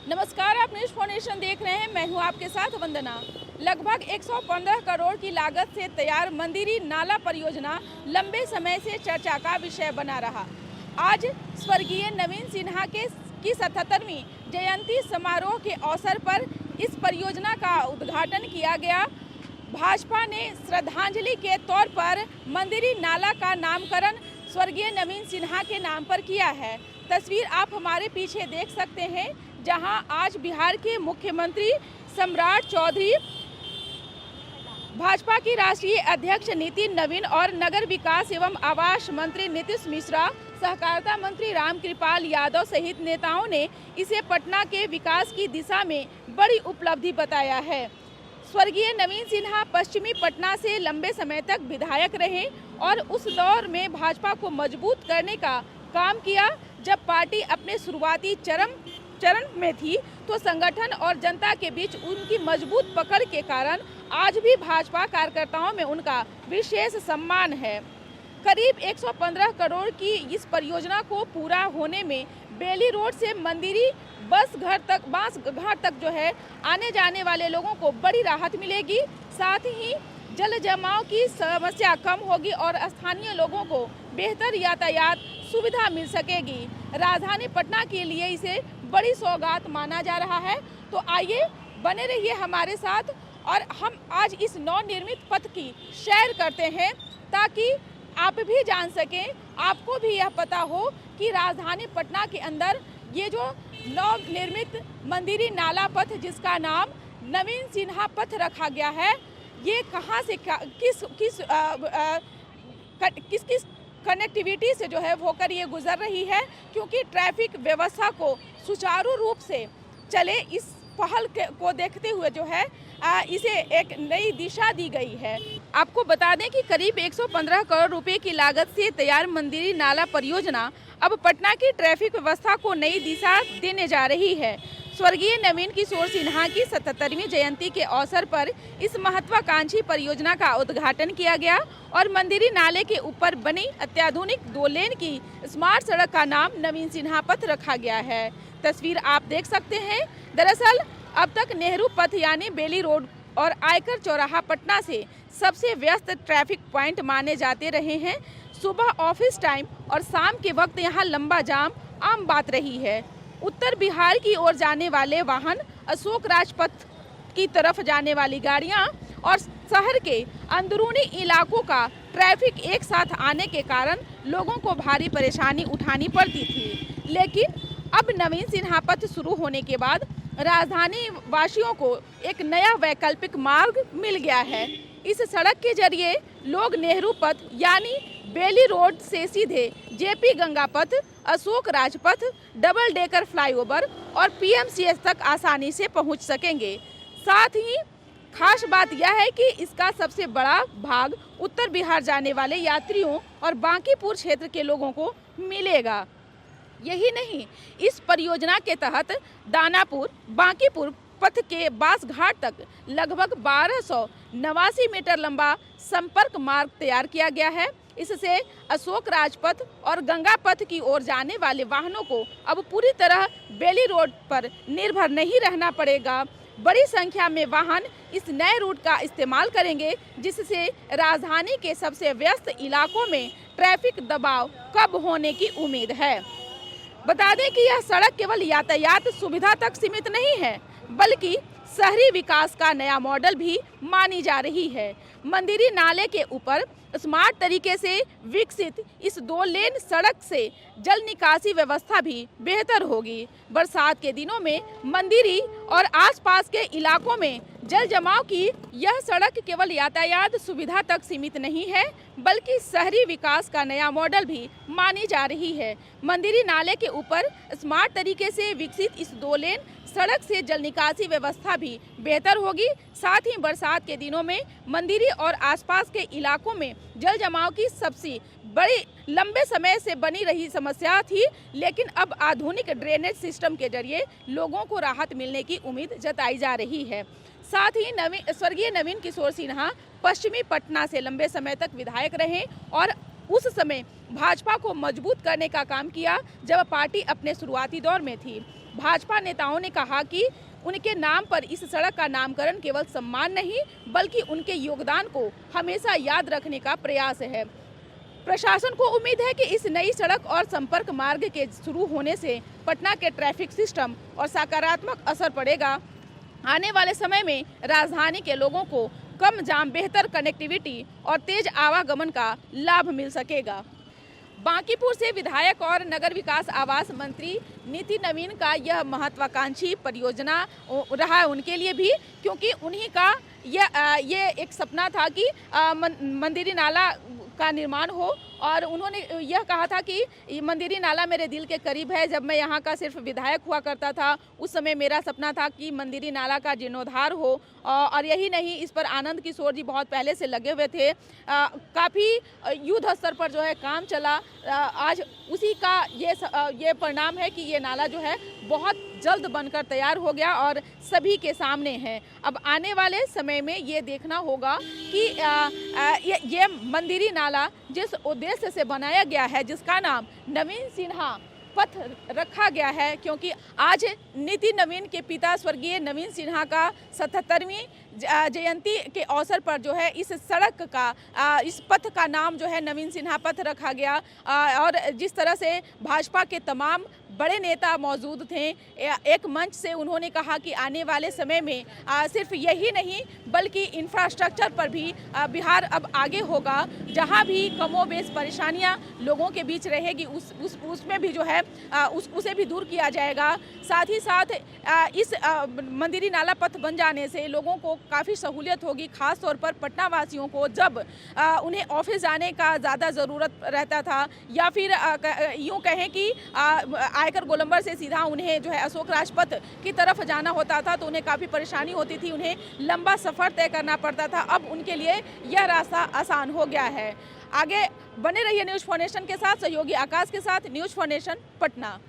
नमस्कार, आप news foundation देख रहे हैं। मैं हूं आपके साथ वंदना। लगभग 115 करोड़ की लागत से तैयार मंदिरी नाला परियोजना लंबे समय से चर्चा का विषय बना रहा। आज स्वर्गीय नवीन सिन्हा की 77वीं जयंती समारोह के अवसर पर इस परियोजना का उद्घाटन किया गया। भाजपा ने श्रद्धांजलि के तौर पर मंदिरी नाला का नामकरण स्वर्गीय नवीन सिन्हा के नाम पर किया है। तस्वीर आप हमारे पीछे देख सकते हैं, जहां आज बिहार के मुख्यमंत्री सम्राट चौधरी, भाजपा की राष्ट्रीय अध्यक्ष नितिन नवीन और नगर विकास एवं आवास मंत्री नीतीश मिश्रा, सहकारिता मंत्री रामकृपाल यादव सहित नेताओं ने इसे पटना के विकास की दिशा में बड़ी उपलब्धि बताया है। स्वर्गीय नवीन सिन्हा पश्चिमी पटना से लंबे समय तक विधायक रहे और उस दौर में भाजपा को मजबूत करने का काम किया। जब पार्टी अपने शुरुआती चरण में थी तो संगठन और जनता के बीच उनकी मजबूत पकड़ के कारण आज भी भाजपा कार्यकर्ताओं में उनका विशेष सम्मान है। करीब 115 करोड़ की इस परियोजना को पूरा होने में बेली रोड से मंदिरी बांस घाट तक जो है आने जाने वाले लोगों को बड़ी राहत मिलेगी। साथ ही जल जमाव की समस्या कम होगी और स्थानीय लोगों को बेहतर यातायात सुविधा मिल सकेगी। राजधानी पटना के लिए इसे बड़ी सौगात माना जा रहा है। तो आइए बने रहिए हमारे साथ और हम आज इस नवनिर्मित पथ की सैर करते हैं, ताकि आप भी जान सकें, आपको भी यह पता हो कि राजधानी पटना के अंदर ये जो नवनिर्मित मंदिरी नाला पथ, जिसका नाम नवीन सिन्हा पथ रखा गया है, ये कहाँ से किस कनेक्टिविटी से जो है होकर ये गुजर रही है, क्योंकि ट्रैफिक व्यवस्था को सुचारू रूप से चले, इस पहल को देखते हुए जो है इसे एक नई दिशा दी गई है। आपको बता दें कि करीब 115 करोड़ रुपए की लागत से तैयार मंदिरी नाला परियोजना अब पटना की ट्रैफिक व्यवस्था को नई दिशा देने जा रही है। स्वर्गीय नवीन किशोर सिन्हा की 77वीं जयंती के अवसर पर इस महत्वाकांक्षी परियोजना का उद्घाटन किया गया और मंदिरी नाले के ऊपर बनी अत्याधुनिक 2 लेन की स्मार्ट सड़क का नाम नवीन सिन्हा पथ रखा गया है। तस्वीर आप देख सकते हैं। दरअसल अब तक नेहरू पथ यानी बेली रोड और आयकर चौराहा पटना से सबसे व्यस्त ट्रैफिक पॉइंट माने जाते रहे हैं। सुबह ऑफिस टाइम और शाम के वक्त यहाँ लंबा जाम आम बात रही है। उत्तर बिहार की ओर जाने वाले वाहन, अशोक राजपथ की तरफ जाने वाली गाड़ियां और शहर के अंदरूनी इलाकों का ट्रैफिक एक साथ आने के कारण लोगों को भारी परेशानी उठानी पड़ती थी। लेकिन अब नवीन सिन्हा पथ शुरू होने के बाद राजधानी वासियों को एक नया वैकल्पिक मार्ग मिल गया है। इस सड़क के जरिए लोग नेहरू पथ यानी बेली रोड से सीधे जेपी गंगा पथ, Ashok Rajpath, double decker flyover और पीएमसीएच तक आसानी से पहुंच सकेंगे। साथ ही खास बात यह है कि इसका सबसे बड़ा भाग उत्तर बिहार जाने वाले यात्रियों और बांकीपुर क्षेत्र के लोगों को मिलेगा। यही नहीं, इस परियोजना के तहत दानापुर बांकीपुर पथ के बांस घाट तक लगभग 1289 मीटर लंबा संपर्क मार्ग तैयार किया गया है। इससे अशोक राजपथ और गंगा पथ की ओर जाने वाले वाहनों को अब पूरी तरह बेली रोड पर निर्भर नहीं रहना पड़ेगा। बड़ी संख्या में वाहन इस नए रूट का इस्तेमाल करेंगे, जिससे राजधानी के सबसे व्यस्त इलाकों में ट्रैफिक दबाव कम होने की उम्मीद है। बता दें कि यह सड़क केवल यातायात सुविधा तक सीमित नहीं है, बल्कि शहरी विकास का नया मॉडल भी मानी जा रही है। मंदिरी नाले के ऊपर स्मार्ट तरीके से विकसित इस 2 लेन सड़क से जल निकासी व्यवस्था भी बेहतर होगी। बरसात के दिनों में मंदिरी और आसपास के इलाकों में जल जमाव की यह सड़क केवल यातायात सुविधा तक सीमित नहीं है, बल्कि शहरी विकास का नया मॉडल भी मानी जा रही है। मंदिरी नाले के ऊपर स्मार्ट तरीके से विकसित इस 2 लेन सड़क से जल निकासी व्यवस्था भी बेहतर होगी। साथ ही बरसात के दिनों में मंदिरी और आसपास के इलाकों में जल जमाव की सबसे बड़ी लंबे समय से बनी रही समस्या थी, लेकिन अब आधुनिक ड्रेनेज सिस्टम के जरिए लोगों को राहत मिलने की उम्मीद जताई जा रही है। साथ ही स्वर्गीय नवीन किशोर सिन्हा पश्चिमी पटना से लंबे समय तक विधायक रहे और उस समय भाजपा को मजबूत करने का काम किया जब पार्टी अपने शुरुआती दौर में थी। भाजपा नेताओं ने कहा कि उनके नाम पर इस सड़क का नामकरण केवल सम्मान नहीं बल्कि उनके योगदान को हमेशा याद रखने का प्रयास है। प्रशासन को उम्मीद है कि इस नई सड़क और संपर्क मार्ग के शुरू होने से पटना के ट्रैफिक सिस्टम और सकारात्मक असर पड़ेगा। आने वाले समय में राजधानी के लोगों को कम जाम, बेहतर कनेक्टिविटी और तेज आवागमन का लाभ मिल सकेगा। बांकीपुर से विधायक और नगर विकास आवास मंत्री नितिन नवीन का यह महत्वाकांक्षी परियोजना रहा उनके लिए भी, क्योंकि उन्हीं का ये एक सपना था कि मंदिरी नाला का निर्माण हो और उन्होंने यह कहा था कि मंदिरी नाला मेरे दिल के करीब है। जब मैं यहाँ का सिर्फ विधायक हुआ करता था उस समय मेरा सपना था कि मंदिरी नाला का जीर्णोद्धार हो और यही नहीं, इस पर आनंद किशोर जी बहुत पहले से लगे हुए थे। काफ़ी युद्ध स्तर पर जो है काम चला। आज उसी का ये परिणाम है कि ये नाला जो है बहुत जल्द बनकर तैयार हो गया और सभी के सामने है। अब आने वाले समय में ये देखना होगा कि ये मंदिरी नाला जिस उद्देश्य से बनाया गया है, जिसका नाम नवीन सिन्हा पथ रखा गया है, क्योंकि आज नितिन नवीन के पिता स्वर्गीय नवीन सिन्हा का 77वीं जयंती के अवसर पर जो है इस सड़क का, इस पथ का नाम जो है नवीन सिन्हा पथ रखा गया। और जिस तरह से भाजपा के तमाम बड़े नेता मौजूद थे, एक मंच से उन्होंने कहा कि आने वाले समय में सिर्फ यही नहीं बल्कि इंफ्रास्ट्रक्चर पर भी बिहार अब आगे होगा। जहां भी कमोबेश परेशानियां लोगों के बीच रहेगी उसमें भी जो है उसे भी दूर किया जाएगा। साथ ही साथ इस मंदिरी नाला पथ बन जाने से लोगों को काफ़ी सहूलियत होगी, खास तौर पर पटना वासियों को जब उन्हें ऑफिस जाने का ज़्यादा ज़रूरत रहता था या फिर यूँ कहें कि आयकर गोलंबर से सीधा उन्हें जो है अशोक राजपथ की तरफ जाना होता था तो उन्हें काफ़ी परेशानी होती थी, उन्हें लंबा सफ़र तय करना पड़ता था। अब उनके लिए यह रास्ता आसान हो गया है। आगे बने रहिए न्यूज़ फॉर नेशन के साथ, सहयोगी आकाश के साथ। News for nation, Patna.